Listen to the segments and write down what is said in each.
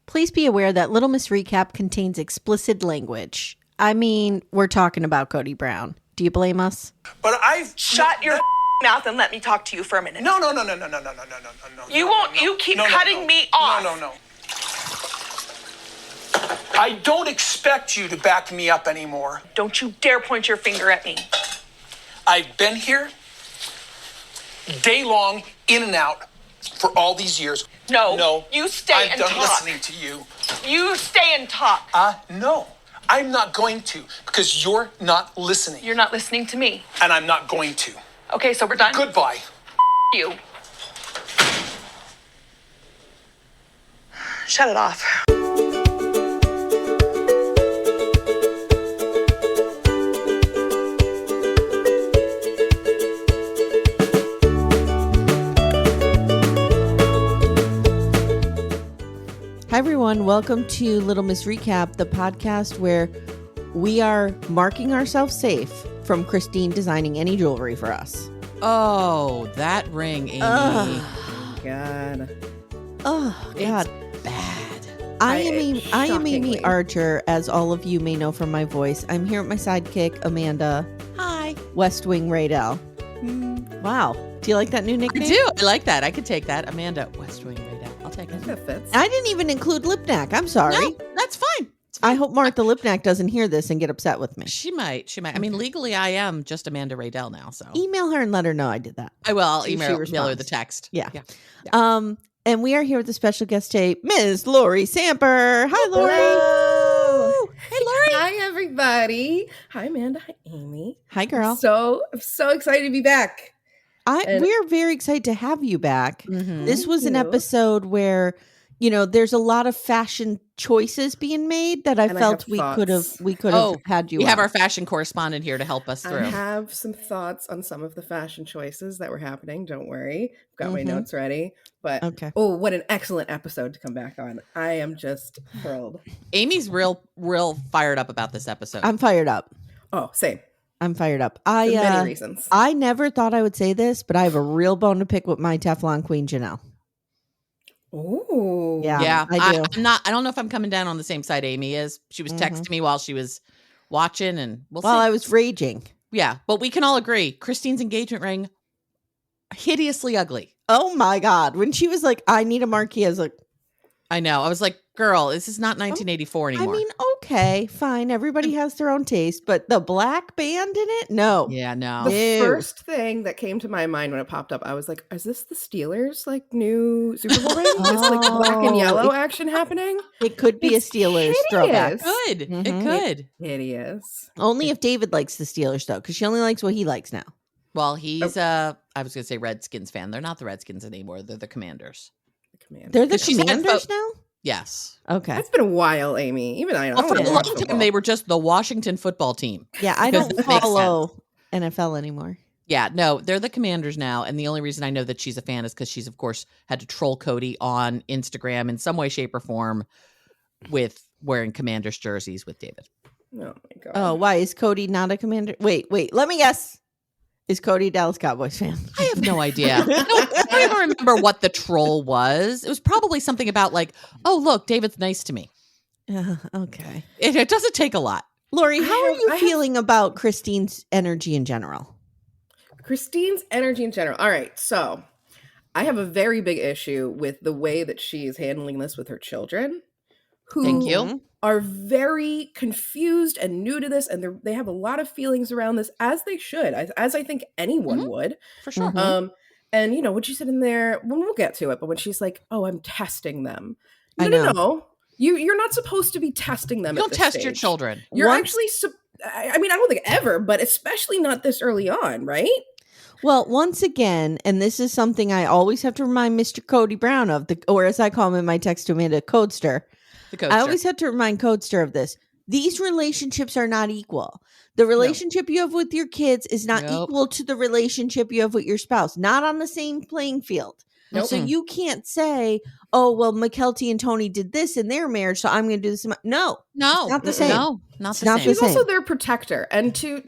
Please be aware that Little Miss Recap contains explicit language. I mean, we're talking about Kody Brown. Do you blame us? But I've shut your mouth and let me talk to you for a minute. No. You won't. You keep cutting me off. No. I don't expect you to back me up anymore. Don't you dare point your finger at me. I've been here day long, in and out, for all these years. No. You stay and talk. I'm done listening to you. You stay and talk. No. I'm not going to, because you're not listening. You're not listening to me. And I'm not going to. Okay, so we're done? Goodbye. You. Shut it off. Hi, everyone. Welcome to Little Miss Recap, the podcast where we are marking ourselves safe from Christine designing any jewelry for us. Oh, that ring, Amy. Oh, God. Oh, God. It's bad. I am Amy Archer, as all of you may know from my voice. I'm here with my sidekick, Amanda. Hi. West Wing Raydell. Wow. Do you like that new nickname? I do. I like that. I could take that. Amanda, West Wing Raydell. I'll take it. That fits. I didn't even include Lipnack. I'm sorry. No, that's fine. It's fine. I hope Martha Lipnack doesn't hear this and get upset with me. She might. I mean, legally, I am just Amanda Raydell now, so. Email her and let her know I did that. I will. I'll See if she email her responds. the text. Yeah. And we are here with a special guest today, Ms. Laurie Samper. Hi, Laurie. Hello. Hey, Laurie. Hi, everybody. Hi, Amanda. Hi, Amy. Hi, girl. I'm so excited to be back. We are very excited to have you back. Mm-hmm. This was an episode where, there's a lot of fashion choices being made that I felt we could have had you. We on. have our fashion correspondent here to help us through. I have some thoughts on some of the fashion choices that were happening. Don't worry. I've got my notes ready. But what an excellent episode to come back on. I am just thrilled. Amy's real fired up about this episode. I'm fired up. Oh, same. I'm fired up. For many reasons. I never thought I would say this, but I have a real bone to pick with my Teflon Queen Janelle. Oh, yeah, I do. I don't know if I'm coming down on the same side Amy is. She was texting me while she was watching, and we'll see. I was raging. Yeah, but we can all agree Christine's engagement ring, hideously ugly. Oh my God. When she was like, I need a marquee, I was like, I know. I was like, girl, this is not 1984 anymore. I mean, okay, fine. Everybody has their own taste, but the black band in it? No. Yeah, no. The first thing that came to my mind when it popped up, I was like, is this the Steelers new Super Bowl ring? Is this black and yellow action happening? It could be a Steelers throwback. It could. Mm-hmm. It could. Hideous. Only if David likes the Steelers, though, because she only likes what he likes now. Well, he's I was going to say Redskins fan. They're not the Redskins anymore. They're the Commanders. They're the Commanders now? Yes. Okay. It's been a while, Amy. Even I for a long time, they were just the Washington football team. Yeah, I don't follow NFL anymore. Yeah, no, they're the Commanders now. And the only reason I know that she's a fan is because she's, of course, had to troll Kody on Instagram in some way, shape, or form with wearing Commanders jerseys with David. Oh, my God. Oh, why? Is Kody not a Commander? Wait. Let me guess. Is Kody a Dallas Cowboys fan? I have no idea. I don't even remember what the troll was. It was probably something about like, oh, look, David's nice to me. Okay. It doesn't take a lot. Laurie, how are you feeling about Christine's energy in general? Christine's energy in general. All right. So I have a very big issue with the way that she is handling this with her children. Thank you. Are very confused and new to this, and they have a lot of feelings around this, as they should, as I think anyone would. For sure. And what she said in there, we'll get to it, but when she's like, oh, I'm testing them. No. You're not supposed to be testing them. You don't test your children. You're actually, I mean, I don't think ever, but especially not this early on, right? Well, once again, and this is something I always have to remind Mr. Kody Brown of, or as I call him in my text to Amanda, Codester. I always have to remind Codester of this. These relationships are not equal. The relationship you have with your kids is not equal to the relationship you have with your spouse. Not on the same playing field. Nope. So you can't say, oh, well, McKelty and Tony did this in their marriage, so I'm going to do this. No, not the same. No, not the same. She's also their protector. And to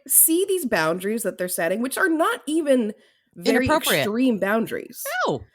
see these boundaries that they're setting, which are not even very extreme boundaries. No.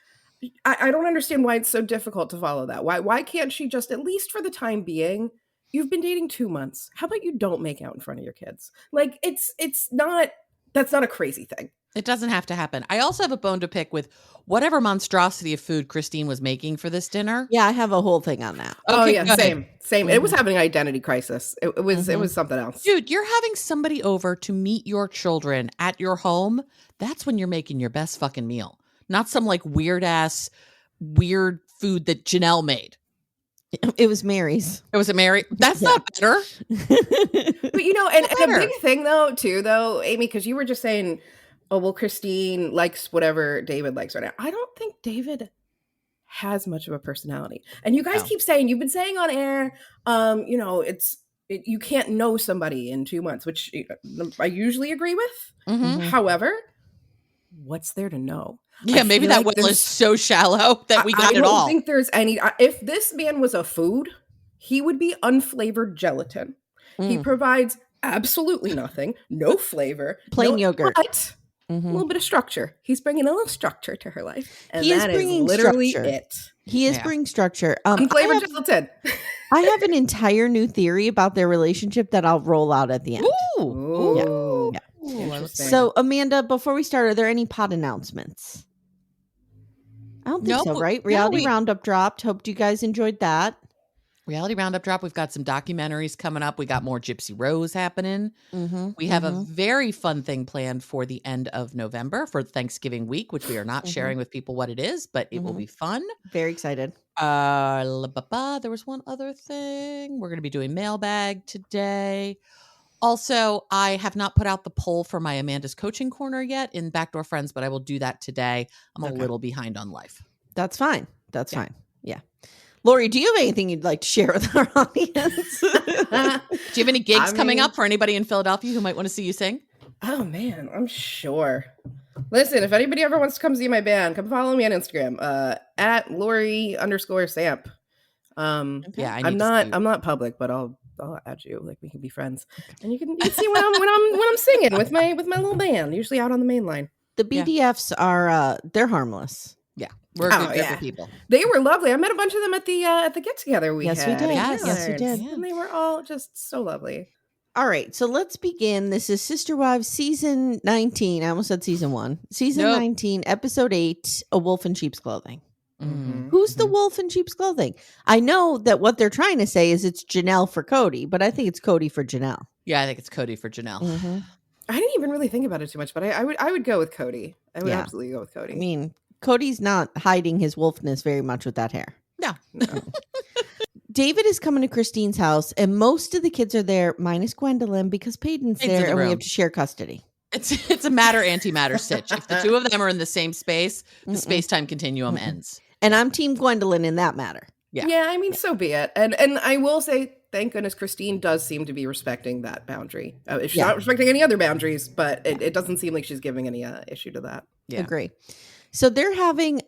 I don't understand why it's so difficult to follow that. Why can't she just, at least for the time being, you've been dating 2 months. How about you don't make out in front of your kids? Like, that's not a crazy thing. It doesn't have to happen. I also have a bone to pick with whatever monstrosity of food Christine was making for this dinner. Yeah, I have a whole thing on that. Okay, oh yeah, same. Mm-hmm. It was having an identity crisis. It was something else. Dude, you're having somebody over to meet your children at your home. That's when you're making your best fucking meal. Not some like weird food that Janelle made. It was Mary's. It was a Mary. That's not better. But and a big thing though, Amy, because you were just saying, oh, well, Christine likes whatever David likes right now. I don't think David has much of a personality. And you guys keep saying, you've been saying on air, you can't know somebody in 2 months, which I usually agree with. Mm-hmm. However, what's there to know? Yeah, maybe that well is so shallow that we got it all. I don't think there's any. If this man was a food, he would be unflavored gelatin. He provides absolutely nothing, no flavor, plain yogurt. But a little bit of structure. He's bringing a little structure to her life. And that is literally it. He is bringing structure. Unflavored gelatin. I have an entire new theory about their relationship that I'll roll out at the end. Ooh. Yeah. So, Amanda, before we start, are there any pod announcements? I don't think so, right? Reality Roundup dropped. Hope you guys enjoyed that. Reality Roundup drop. We've got some documentaries coming up. We got more Gypsy Rose happening. Mm-hmm, we have a very fun thing planned for the end of November for Thanksgiving week, which we are not sharing with people what it is, but it will be fun. Very excited. There was one other thing. We're going to be doing mailbag today. Also, I have not put out the poll for my Amanda's Coaching Corner yet in Backdoor Friends, but I will do that today. I'm a little behind on life. That's fine. That's fine. Yeah. Laurie, do you have anything you'd like to share with our audience? Do you have any gigs coming up for anybody in Philadelphia who might want to see you sing? Oh, man, I'm sure. Listen, if anybody ever wants to come see my band, come follow me on Instagram, at Laurie_Samp. I'm not public, but I'll add you. Like, we can be friends, and you can see when I'm singing with my little band. Usually out on the main line. The BDFs are they're harmless. Yeah, we're a good group of people. They were lovely. I met a bunch of them at the get together we had. We did. Yes, we did. And they were all just so lovely. All right, so let's begin. This is Sister Wives season 19. I almost said season 1. Season 19, episode 8, A Wolf in Sheep's Clothing. Mm-hmm. Who's the wolf in sheep's clothing? I know that what they're trying to say is it's Janelle for Kody, but I think it's Kody for Janelle. Yeah, I think it's Kody for Janelle. Mm-hmm. I didn't even really think about it too much, but I would go with Kody. I would absolutely go with Kody. I mean, Cody's not hiding his wolfness very much with that hair. No. David is coming to Christine's house, and most of the kids are there, minus Gwendolyn, because Peyton's there, and we have to share custody. It's a matter-antimatter stitch. If the two of them are in the same space, the space-time continuum ends. And I'm Team Gwendolyn in that matter. Yeah, I mean, so be it. And I will say, thank goodness Christine does seem to be respecting that boundary. She's not respecting any other boundaries, but it doesn't seem like she's giving any issue to that. Yeah. Agree. So they're having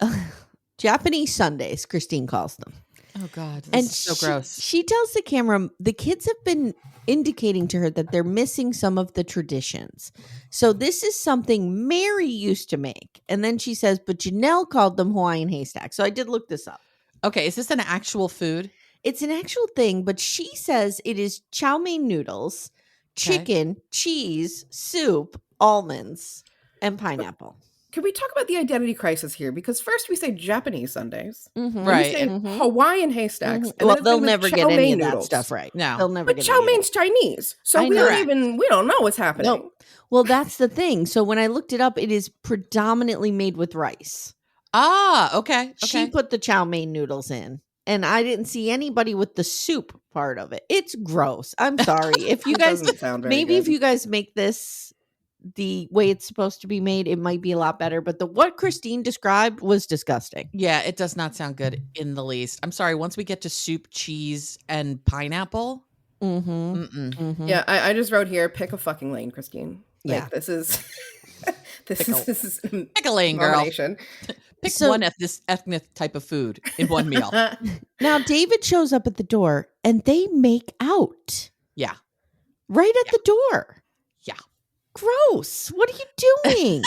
Japanese Sundays, Christine calls them. Oh, God. And so gross. She tells the camera, the kids have been indicating to her that they're missing some of the traditions. So this is something Mary used to make. And then she says, but Janelle called them Hawaiian haystack. So I did look this up. Okay. Is this an actual food? It's an actual thing, but she says it is chow mein noodles, chicken, cheese, soup, almonds, and pineapple. Can we talk about the identity crisis here? Because first we say Japanese Sundays, right? We say Hawaiian haystacks. And well, they'll never get any of that stuff right. No, they'll never. But chow mein's Chinese, so we don't know what's happening. No. Well, that's the thing. So when I looked it up, it is predominantly made with rice. Ah, okay. She put the chow mein noodles in, and I didn't see anybody with the soup part of it. It's gross. I'm sorry if you guys if you guys make this the way it's supposed to be made, it might be a lot better, but what Christine described was disgusting. Yeah, it does not sound good in the least. I'm sorry, once we get to soup, cheese, and pineapple. Yeah, I just wrote here, pick a fucking lane, Christine. Like, this is pick a lane, girl. Pick one ethnic type of food in one meal. Now David shows up at the door and they make out. Yeah. Right at the door. Yeah. gross. What are you doing?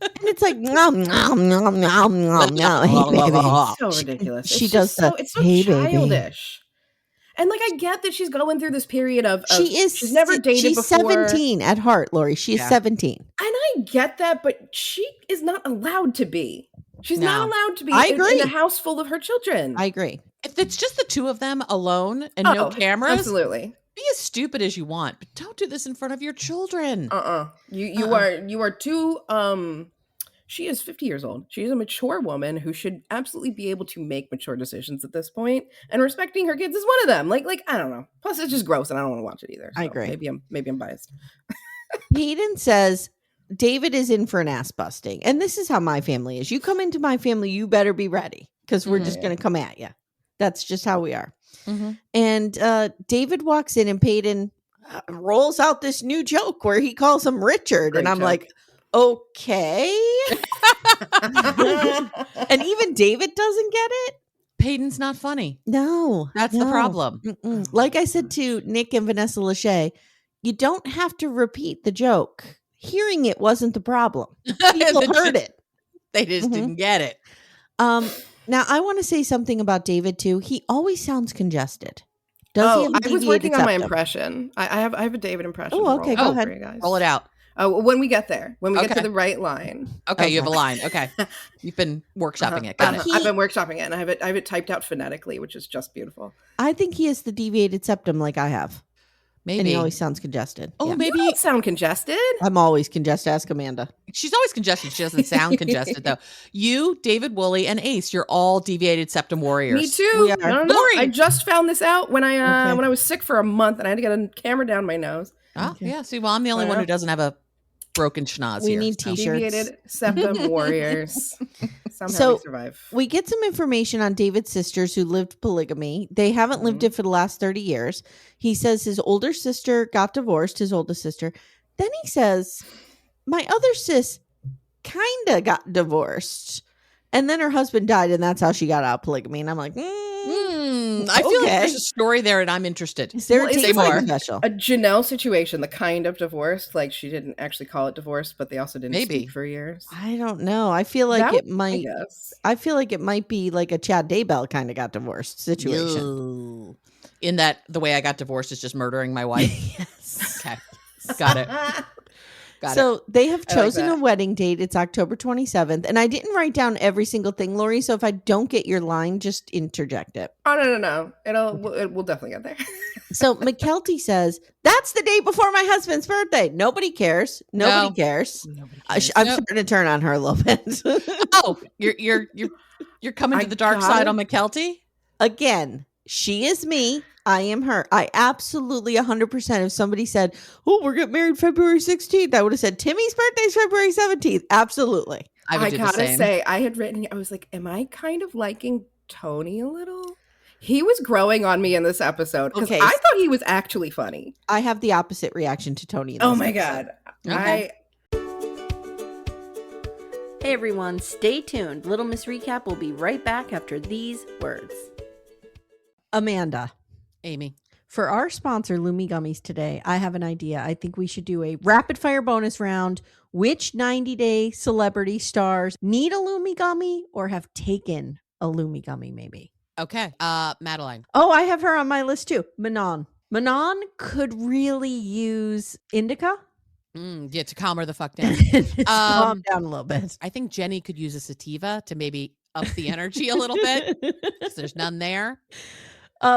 And it's like, nom, nom, nom, nom, nom, nom. Hey, baby. It's so ridiculous. She does so. It's so hey, childish. Baby. And like, I get that she's going through this period of she's never dated she's before. 17 at heart, Laurie. She is 17. And I get that, but she is not allowed to be. She's not allowed to be in a house full of her children. I agree. If it's just the two of them alone and no cameras, absolutely. Be as stupid as you want, but don't do this in front of your children. You are too she is 50 years old. She is a mature woman who should absolutely be able to make mature decisions at this point, and respecting her kids is one of them. Like I don't know. Plus it's just gross and I don't want to watch it either. So I agree. Maybe I'm biased. Peyton says David is in for an ass busting. And this is how my family is. You come into my family, you better be ready because we're just going to come at you. That's just how we are. Mm-hmm. And David walks in and Peyton rolls out this new joke where he calls him Richard. Great and I'm joke. Like, okay. And even David doesn't get it. Peyton's not funny. No. That's the problem. Like I said to Nick and Vanessa Lachey, you don't have to repeat the joke. Hearing it wasn't the problem. People heard it. They just didn't get it. Now, I want to say something about David, too. He always sounds congested. Does he? I was working on my impression. I have a David impression. Oh, okay. Go ahead. Roll it out. When we get there. When we get to the right line. Okay, you have a line. Okay. You've been workshopping it. Got it. I've been workshopping it, and I have it typed out phonetically, which is just beautiful. I think he has the deviated septum like I have. Maybe. And he always sounds congested. Oh, maybe you don't sound congested. I'm always congested. Ask Amanda. She's always congested. She doesn't sound congested, though. You, David Woolley, and Ace, you're all deviated septum warriors. Me too. We are. No. I just found this out when I was sick for a month and I had to get a camera down my nose. Oh, yeah. See, well, I'm the only one who doesn't have a broken schnoz we here. We need t-shirts. Deviated septum warriors. Somehow we survive. We get some information on David's sisters who lived polygamy. They haven't lived it for the last 30 years. He says his older sister got divorced, his oldest sister. Then he says, my other sis kind of got divorced. And then her husband died, and that's how she got out of polygamy. And I'm like, I feel like there's a story there, and I'm interested. Is there a more special? A Janelle situation, the kind of divorce, like she didn't actually call it divorce, but they also didn't speak for years. I don't know. I feel like it might. I feel like it might be like a Chad Daybell kind of got divorced situation. Ew. In that the way I got divorced is just murdering my wife. Yes. Okay, got it. So they have chosen a wedding date. It's October 27th. And I didn't write down every single thing, Laurie. So if I don't get your line, just interject it. Oh, no. We'll definitely get there. So McKelty says, that's the day before my husband's birthday. Nobody cares. Nobody cares. I'm starting to turn on her a little bit. Oh, you're coming to the dark side on McKelty? Again, she is me. I am her. I absolutely 100%. If somebody said, oh, we're getting married February 16th, I would have said Timmy's birthday is February 17th. Absolutely. I gotta say, I had written, I was like, am I kind of liking Tony a little? He was growing on me in this episode because I thought he was actually funny. I have the opposite reaction to Tony. Oh my God. Okay. Hey everyone, stay tuned. Little Miss Recap will be right back after these words. Amanda. Amy. For our sponsor, Lumi Gummies today, I have an idea. I think we should do a rapid fire bonus round. Which 90-day celebrity stars need a Lumi Gummy or have taken a Lumi Gummy maybe? Okay. Madeline. Oh, I have her on my list too. Manon. Manon could really use indica. Yeah, to calm her the fuck down. Calm down a little bit. I think Jenny could use a sativa to maybe up the energy a little bit because there's none there.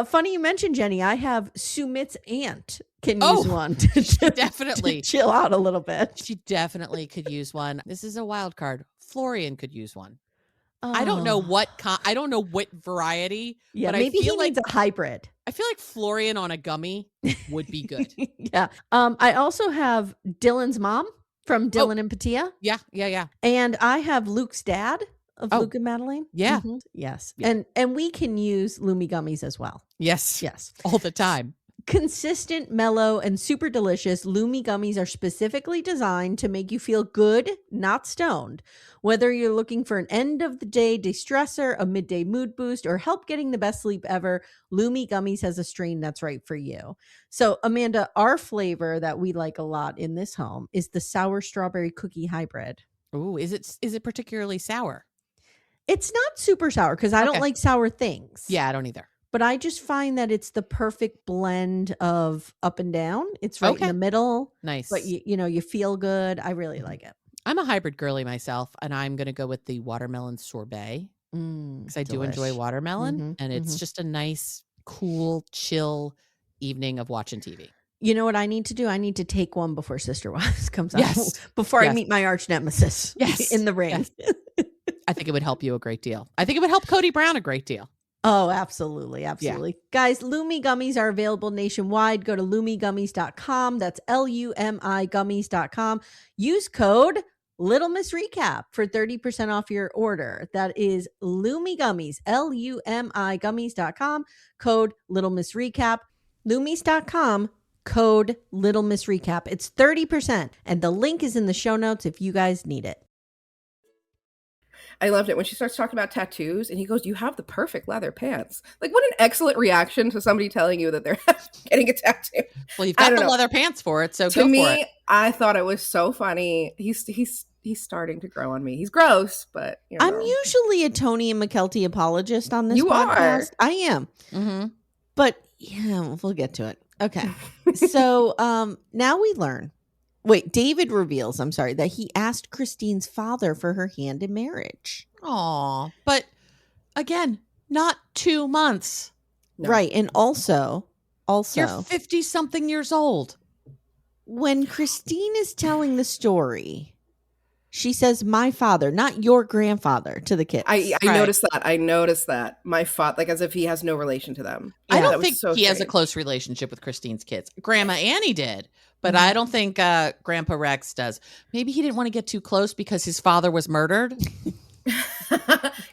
Funny you mentioned Jenny. I have Sumit's aunt can use one definitely to chill out a little bit. She definitely could use one. This is a wild card. Florian could use one. I don't know what variety. Yeah, but maybe he needs a hybrid. I feel like Florian on a gummy would be good. Yeah. I also have Dylan's mom from Dylan and Patia. Yeah. And I have Luke's dad. Of Luke and Madeline? Yeah. Mm-hmm. Yes. Yeah. And we can use Lumi Gummies as well. Yes. All the time. Consistent, mellow, and super delicious, Lumi gummies are specifically designed to make you feel good, not stoned. Whether you're looking for an end-of-the-day de-stressor, a midday mood boost, or help getting the best sleep ever, Lumi gummies has a strain that's right for you. So, Amanda, our flavor that we like a lot in this home is the sour strawberry cookie hybrid. Ooh, is it particularly sour? It's not super sour because I don't like sour things. Yeah, I don't either. But I just find that it's the perfect blend of up and down. It's right in the middle. Nice. But you feel good. I really like it. I'm a hybrid girly myself, and I'm going to go with the watermelon sorbet because I do enjoy watermelon, and it's just a nice, cool, chill evening of watching TV. You know what I need to do? I need to take one before Sister Wives comes out. Before I meet my arch nemesis in the ring. Yes. I think it would help you a great deal. I think it would help Kody Brown a great deal. Oh, absolutely. Absolutely. Yeah. Guys, Lumi gummies are available nationwide. Go to lumigummies.com. That's LUMI gummies.com. Use code Little Miss Recap for 30% off your order. That is Lumi Gummies, LUMI gummies.com. Code Little Miss Recap. Lumis.com. Code Little Miss Recap. It's 30%. And the link is in the show notes if you guys need it. I loved it when she starts talking about tattoos and he goes, "You have the perfect leather pants." Like, what an excellent reaction to somebody telling you that they're getting a tattoo. Well, you've got the leather pants for it, so to go me, for it. I thought it was so funny. He's starting to grow on me. He's gross, but I'm usually a Tony and McKelty apologist on this podcast. I am. Mm-hmm. But yeah, we'll get to it. Okay. So now we learn. Wait, David reveals, that he asked Christine's father for her hand in marriage. Aw, but again, not 2 months. No. Right. And also, you're 50-something years old. When Christine is telling the story, she says, "My father, not your grandfather," to the kids. I noticed that. I noticed that. My father, like as if he has no relation to them. Yeah, I don't think he has a close relationship with Christine's kids. Grandma Annie did. But I don't think Grandpa Rex does. Maybe he didn't want to get too close because his father was murdered.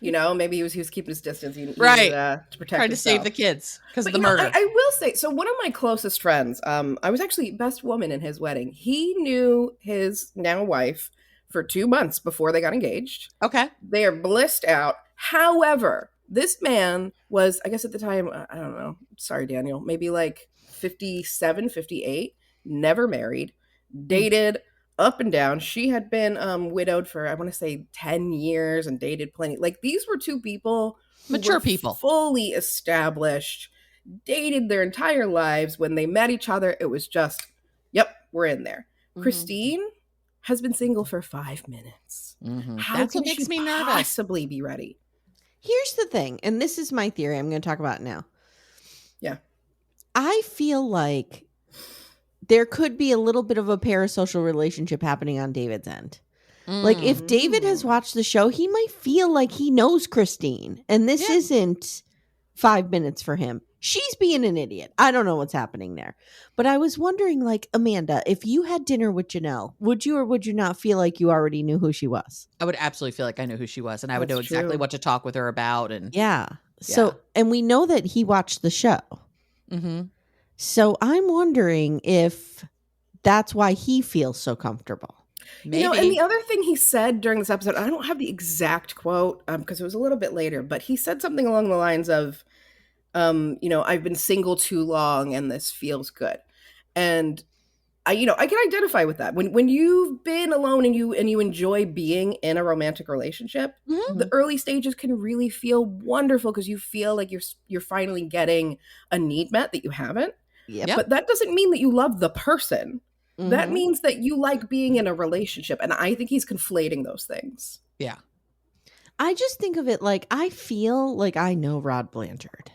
Maybe he was keeping his distance. He right. To protect Trying to save the kids because of the murder. I will say, so one of my closest friends, I was actually best woman in his wedding. He knew his now wife for 2 months before they got engaged. Okay. They are blissed out. However, this man was, I guess at the time, I don't know. Sorry, Daniel. Maybe like 57, 58. Never married, dated up and down. She had been widowed for, I want to say 10 years and dated plenty. Like, these were two people, mature people, fully established, dated their entire lives. When they met each other, it was just, yep, we're in there. Mm-hmm. Christine has been single for 5 minutes. Mm-hmm. That's what makes me nervous. Possibly be ready. Here's the thing, and this is my theory. I'm going to talk about it now. Yeah. I feel like there could be a little bit of a parasocial relationship happening on David's end. Like, if David has watched the show, he might feel like he knows Christine. And this isn't 5 minutes for him. She's being an idiot. I don't know what's happening there. But I was wondering, like, Amanda, if you had dinner with Janelle, would you or would you not feel like you already knew who she was? I would absolutely feel like I knew who she was. And I would know exactly what to talk with her about. And So, and we know that he watched the show. Mm-hmm. So I'm wondering if that's why he feels so comfortable. Maybe. And the other thing he said during this episode, I don't have the exact quote because it was a little bit later, but he said something along the lines of, I've been single too long and this feels good. And I can identify with that. When you've been alone and you enjoy being in a romantic relationship, the early stages can really feel wonderful because you feel like you're finally getting a need met that you haven't. Yep. But that doesn't mean that you love the person. Mm-hmm. That means that you like being in a relationship. And I think he's conflating those things. Yeah. I just think of it like I feel like I know Rod Blanchard.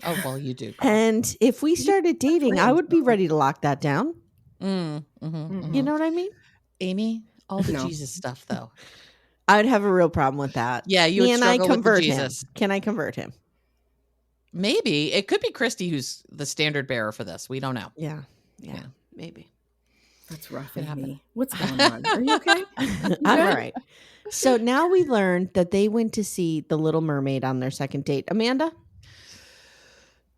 Oh, well, you do. And if we started dating, I would be ready to lock that down. You know what I mean? Amy, all the Jesus stuff, though. I would have a real problem with that. Yeah, you would struggle with the Jesus. Can I convert him? Maybe. It could be Christy who's the standard bearer for this. We don't know. Yeah, maybe. That's rough in me. What's going on? Are you okay? I'm all right. So now we learned that they went to see The Little Mermaid on their second date. Amanda?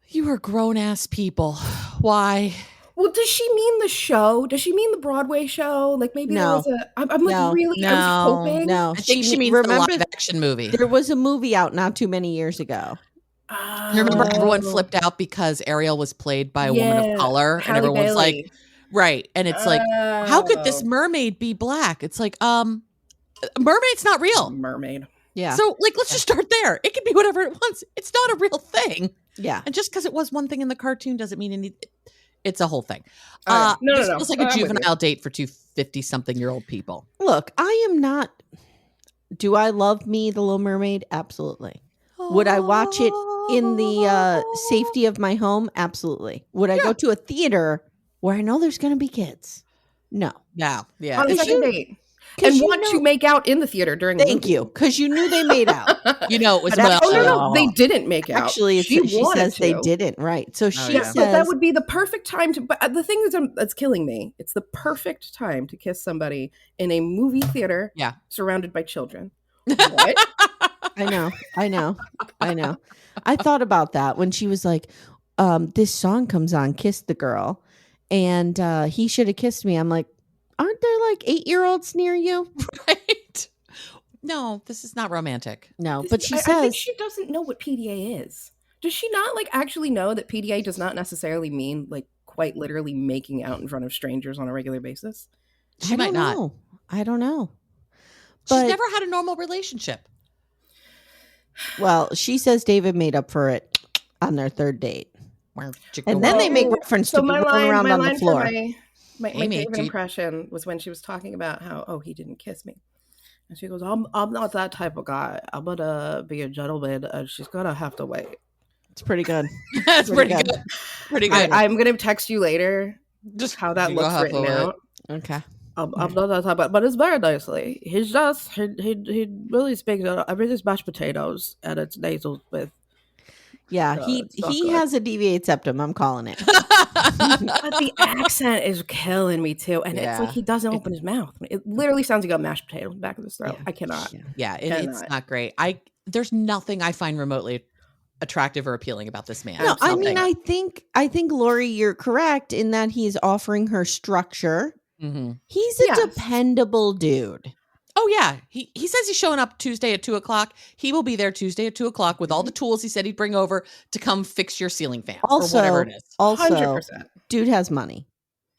You are grown-ass people. why. Well, does she mean the show? Does she mean the Broadway show? Like maybe there was I'm like really I was hoping. No, I think she means the live action movie. There was a movie out not too many years ago. You remember everyone flipped out because Ariel was played by a woman of color, Halle and everyone's Bailey. like, right. And it's like, how could this mermaid be black? It's like, mermaid's not real. Mermaid. Yeah. So like, let's just start there. It can be whatever it wants. It's not a real thing. Yeah. And just because it was one thing in the cartoon doesn't mean it's a whole thing. No. This feels like a juvenile date for 250-something-year-old people. Look, I am not. Do I love Me, the Little Mermaid? Absolutely. Would I watch it in the safety of my home? Absolutely. Would I go to a theater where I know there's going to be kids? No. Yeah. Yeah. On the second date. And want to make out in the theater during the movie. Thank you. Because you knew they made out. It was no, they didn't make out. Actually, she says they didn't. Right. So she says. But that would be the perfect time to. But the thing that's killing me, it's the perfect time to kiss somebody in a movie theater surrounded by children. What? I know. I thought about that when she was like, this song comes on, Kiss the Girl. And he should have kissed me. I'm like, aren't there like 8-year-olds near you? Right. No, this is not romantic. No, but she says. I think she doesn't know what PDA is. Does she not like actually know that PDA does not necessarily mean like quite literally making out in front of strangers on a regular basis? She might not. I don't know. She's never had a normal relationship. Well, she says David made up for it on their third date. And then they make reference to rolling around on the floor. My favorite impression was when she was talking about how, he didn't kiss me. And she goes, I'm not that type of guy. I'm going to be a gentleman, and she's going to have to wait. It's pretty good. That's pretty good. Pretty good. I'm going to text you later just how that looks written out. Okay. I'm not that type of, but it's very nicely. He's just, he really speaks, everything's mashed potatoes, and it's nasal with. Yeah, he has a deviated septum. I'm calling it. But the accent is killing me too, and it's like he doesn't open his mouth. It literally sounds like a mashed potato in the back of his throat. Yeah. I cannot. It's not great. There's nothing I find remotely attractive or appealing about this man. No, I mean, I think Laurie, you're correct in that he's offering her structure. Mm-hmm. He's a dependable dude. Oh yeah, he says he's showing up Tuesday at 2:00. He will be there Tuesday at 2:00 with all the tools he said he'd bring over to come fix your ceiling fan or whatever it is. Also, 100%. Dude has money.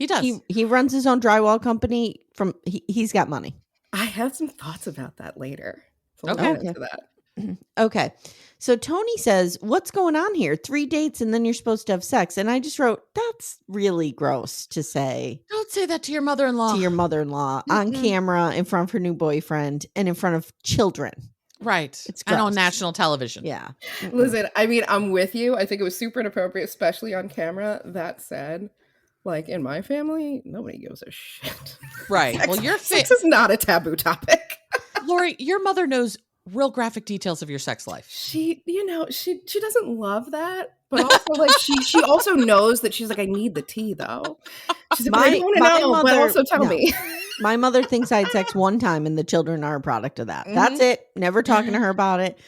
He does. He runs his own drywall company. He's got money. I have some thoughts about that later. So okay. We'll get into that. Okay. So Tony says, what's going on here? 3 dates and then you're supposed to have sex. And I just wrote, that's really gross to say. Don't say that to your mother-in-law. To your mother-in-law on camera in front of her new boyfriend and in front of children. Right. It's gross. And on national television. Yeah. Listen, I mean, I'm with you. I think it was super inappropriate, especially on camera. That said, like in my family, nobody gives a shit. Right. Sex is not a taboo topic. Laurie, your mother knows real graphic details of your sex life. She doesn't love that, but also like she also knows that she's like, I need the tea though. She's like, I want to know, mother, but also tell me. My mother thinks I had sex one time and the children are a product of that. Mm-hmm. That's it. Never talking to her about it.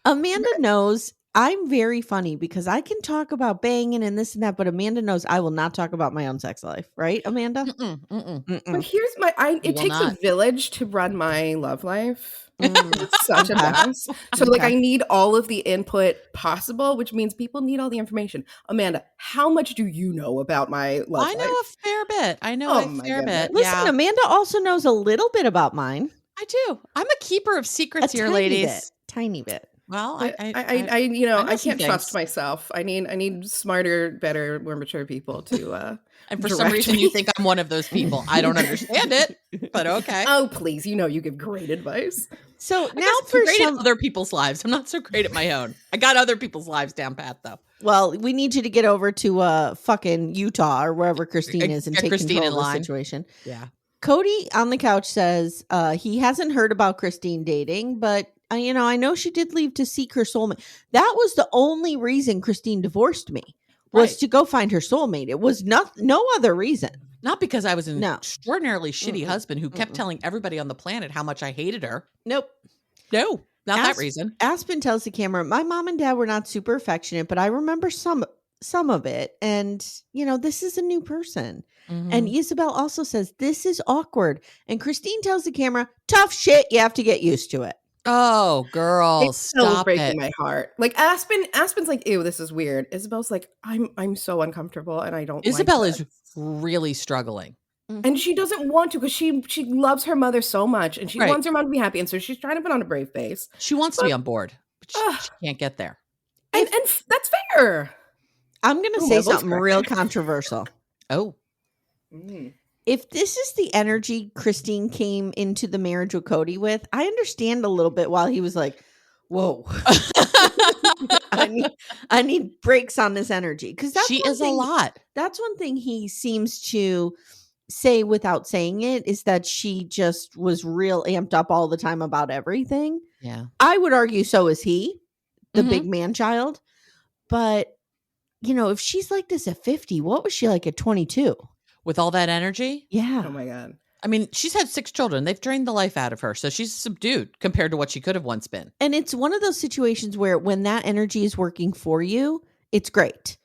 Amanda knows I'm very funny because I can talk about banging and this and that, but Amanda knows I will not talk about my own sex life. Right, Amanda? But here's it takes a village to run my love life. It's such a mess. So like I need all of the input possible, which means people need all the information. Amanda, how much do you know about my love life? I know a fair bit. Listen, yeah. Amanda also knows a little bit about mine. I do. I'm a keeper of secrets here, ladies. Tiny bit. Well, I can't trust myself. I need smarter, better, more mature people to and for some reason you think I'm one of those people. I don't understand it, but okay. Oh, please. You give great advice. So now for great at other people's lives. I'm not so great at my own. I got other people's lives down pat though. Well, we need you to get over to fucking Utah or wherever Christine is and take control of the situation. Yeah. Kody on the couch says he hasn't heard about Christine dating, but I know she did leave to seek her soulmate. That was the only reason Christine divorced me was to go find her soulmate. It was no other reason. Not because I was an extraordinarily shitty husband who kept telling everybody on the planet how much I hated her. Nope. No, not that reason. Aspen tells the camera, my mom and dad were not super affectionate, but I remember some some of it. And, this is a new person. And Isabel also says, this is awkward. And Christine tells the camera, tough shit. You have to get used to it. Oh, girl, stop breaking my heart. Like Aspen's like, ew, this is weird. Isabel's like, I'm so uncomfortable and I don't Isabel like is really struggling. And she doesn't want to because she loves her mother so much and she wants her mom to be happy. And so she's trying to put on a brave face. She wants to be on board, but she can't get there. And that's fair. I'm going to say something real controversial. Oh. If this is the energy Christine came into the marriage with Kody with, I understand a little bit while he was like, whoa, I need breaks on this energy. Because she is a lot. That's one thing he seems to say without saying it, is that she just was real amped up all the time about everything. Yeah. I would argue so is he, the big man child. But, if she's like this at 50, what was she like at 22? With all that energy? Yeah. Oh my God. I mean, she's had 6 children. They've drained the life out of her. So she's subdued compared to what she could have once been. And it's one of those situations where when that energy is working for you, it's great.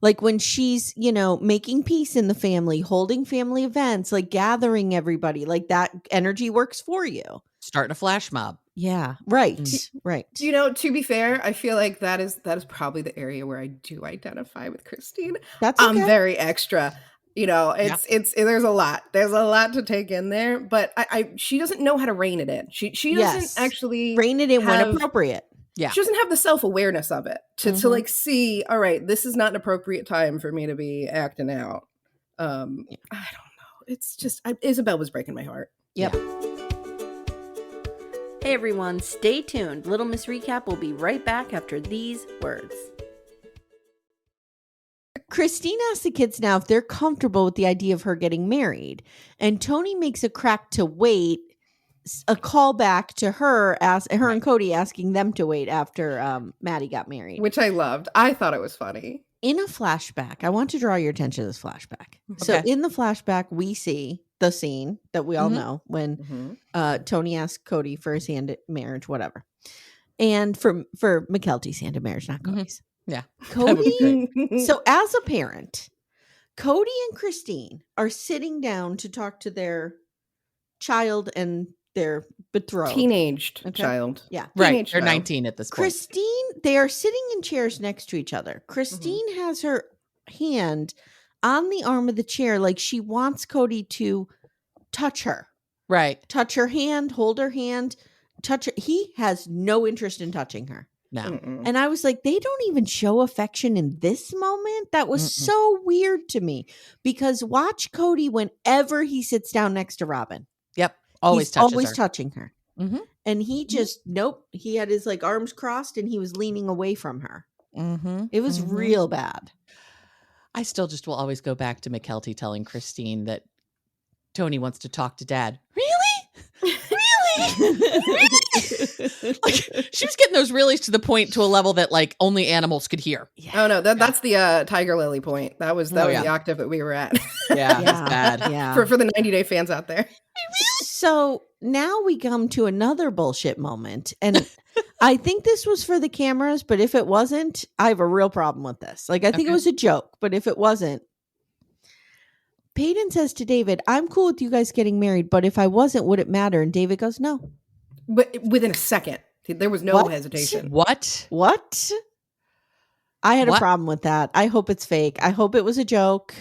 Like when she's, making peace in the family, holding family events, like gathering everybody, like that energy works for you. Starting a flash mob. Yeah. Right. Right. To be fair, I feel like that is probably the area where I do identify with Christine. That's okay. I'm very extra. It's there's a lot to take in there, but she doesn't know how to rein it in. She doesn't actually rein it in when appropriate. Yeah. She doesn't have the self-awareness of it to like see, all right, this is not an appropriate time for me to be acting out. I don't know. It's just Isabel was breaking my heart. Yep. Hey everyone, stay tuned. Little Miss Recap will be right back after these words. Christine asks the kids now if they're comfortable with the idea of her getting married. And Tony makes a crack to wait, a callback to her and Kody asking them to wait after Maddie got married. Which I loved. I thought it was funny. In a flashback, I want to draw your attention to this flashback. Okay. So in the flashback, we see the scene that we all know when Tony asks Kody for his hand in marriage, whatever. And for McKelty's hand in marriage, not Cody's. Yeah. Kody. So as a parent, Kody and Christine are sitting down to talk to their child and their betrothed. Teenaged child. Yeah. Right. They're 19 at this point. Christine, they are sitting in chairs next to each other. Christine has her hand on the arm of the chair like she wants Kody to touch her. Right. Touch her hand, hold her hand, touch her. He has no interest in touching her. No. And I was like, they don't even show affection in this moment? That was so weird to me. Because watch Kody whenever he sits down next to Robyn. Yep. He's always touching her. And he just, nope. He had his like arms crossed and he was leaning away from her. It was real bad. I still just will always go back to McKelty telling Christine that Tony wants to talk to Dad. Really? Like, she was getting those reallys to the point to a level that like only animals could hear. Yeah. Oh no, that's the Tiger Lily point. That was the octave that we were at. Yeah, that's bad. Yeah. For the 90-day fans out there. So now we come to another bullshit moment. And I think this was for the cameras, but if it wasn't, I have a real problem with this. Like, I think it was a joke, but if it wasn't, Peyton says to David, I'm cool with you guys getting married, but if I wasn't, would it matter? And David goes, no. But within a second, there was no hesitation. What? I had a problem with that. I hope it's fake. I hope it was a joke.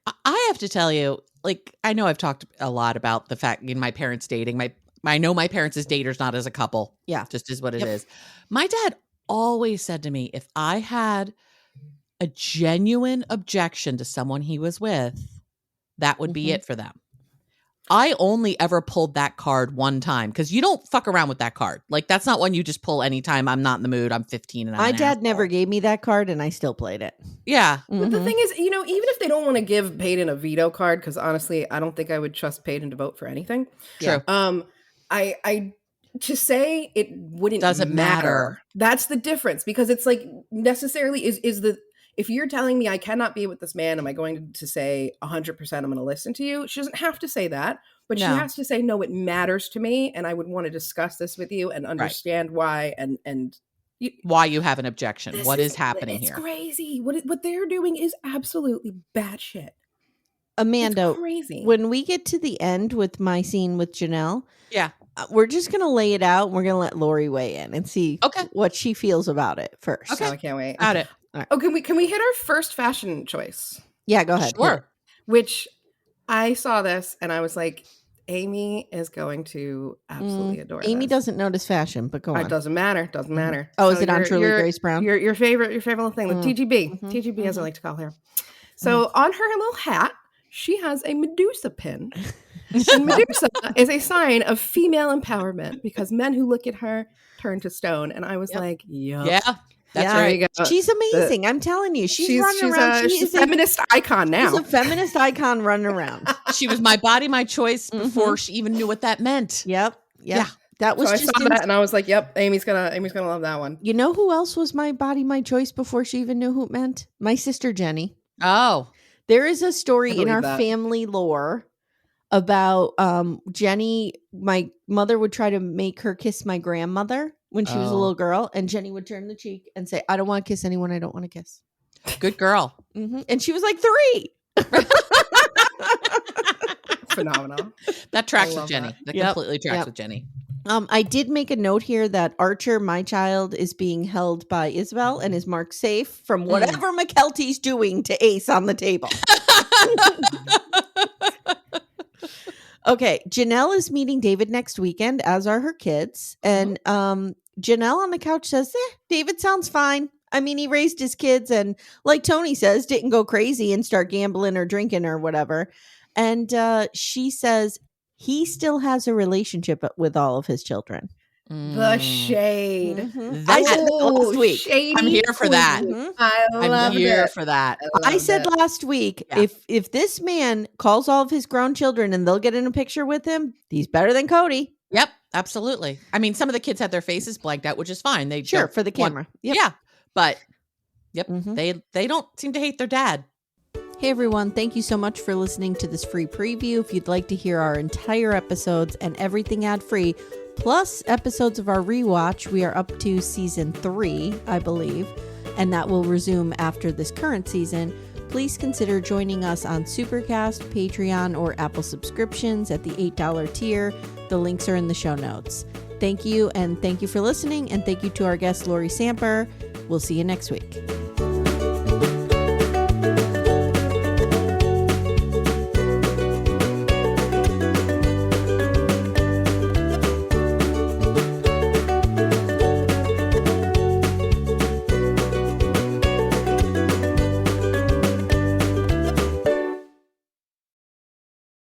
I have to tell you, like, I know I've talked a lot about the fact in my parents dating. I know my parents as daters, not as a couple. Yeah. Just is what it is. My dad always said to me, if I had a genuine objection to someone he was with, that would be it for them. I only ever pulled that card one time because you don't fuck around with that card. Like, that's not one you just pull anytime. I'm not in the mood. I'm 15 and my dad never gave me that card and I still played it. Yeah. But the thing is, even if they don't want to give Peyton a veto card, because honestly, I don't think I would trust Peyton to vote for anything. True. I to say it wouldn't doesn't matter. That's the difference, because it's like necessarily is the. If you're telling me I cannot be with this man, am I going to say 100% I'm going to listen to you? She doesn't have to say that, but she has to say, no, it matters to me. And I would want to discuss this with you and understand why and why you have an objection. What is happening here? It's crazy. What they're doing is absolutely batshit. Amanda, it's crazy. When we get to the end with my scene with Janelle, we're just going to lay it out. And we're going to let Laurie weigh in and see what she feels about it first. Okay, I can't wait. Got it. All right. Oh, can we hit our first fashion choice? Yeah, go ahead. Sure. Which I saw this and I was like, Amy is going to absolutely adore Amy this. doesn't notice fashion, but go on. It doesn't matter. Doesn't matter. Oh, is it on Truly Grace Brown? Your favorite little thing, the TGB. TGB, as I like to call her. So on her little hat, she has a Medusa pin. And Medusa is a sign of female empowerment because men who look at her turn to stone. And I was like, yeah. That's right. She's amazing. I'm telling you. She's running around. She's a feminist icon now. She's a feminist icon running around. She was my body, my choice before she even knew what that meant. Yep. Yeah. That was so I saw that and I was like, yep, Amy's gonna love that one. You know who else was my body, my choice before she even knew who it meant? My sister Jenny. Oh. There is a story in our family lore about Jenny. My mother would try to make her kiss my grandmother when she was a little girl, and Jenny would turn the cheek and say, I don't want to kiss anyone I don't want to kiss. Good girl. And she was like 3. Phenomenal. That tracks with Jenny. That completely tracks with Jenny. I did make a note here that Archer, my child, is being held by Isabel and is marked safe from whatever McKelty's doing to Ace on the table. Okay, Janelle is meeting David next weekend, as are her kids. And Janelle on the couch says, David sounds fine. I mean, he raised his kids and, like Tony says, didn't go crazy and start gambling or drinking or whatever. And she says he still has a relationship with all of his children. The shade. I said last week. I'm here for that. I'm here for that. I said last week, if this man calls all of his grown children and they'll get in a picture with him, he's better than Kody. Yep, absolutely. I mean, some of the kids had their faces blanked out, which is fine. They for the camera. Yeah, but they don't seem to hate their dad. Hey everyone, thank you so much for listening to this free preview. If you'd like to hear our entire episodes and everything ad-free, plus episodes of our rewatch, we are up to season 3, I believe, and that will resume after this current season. Please consider joining us on Supercast, Patreon, or Apple subscriptions at the $8 tier. The links are in the show notes. Thank you, and thank you for listening, and thank you to our guest, Laurie Samper. We'll see you next week.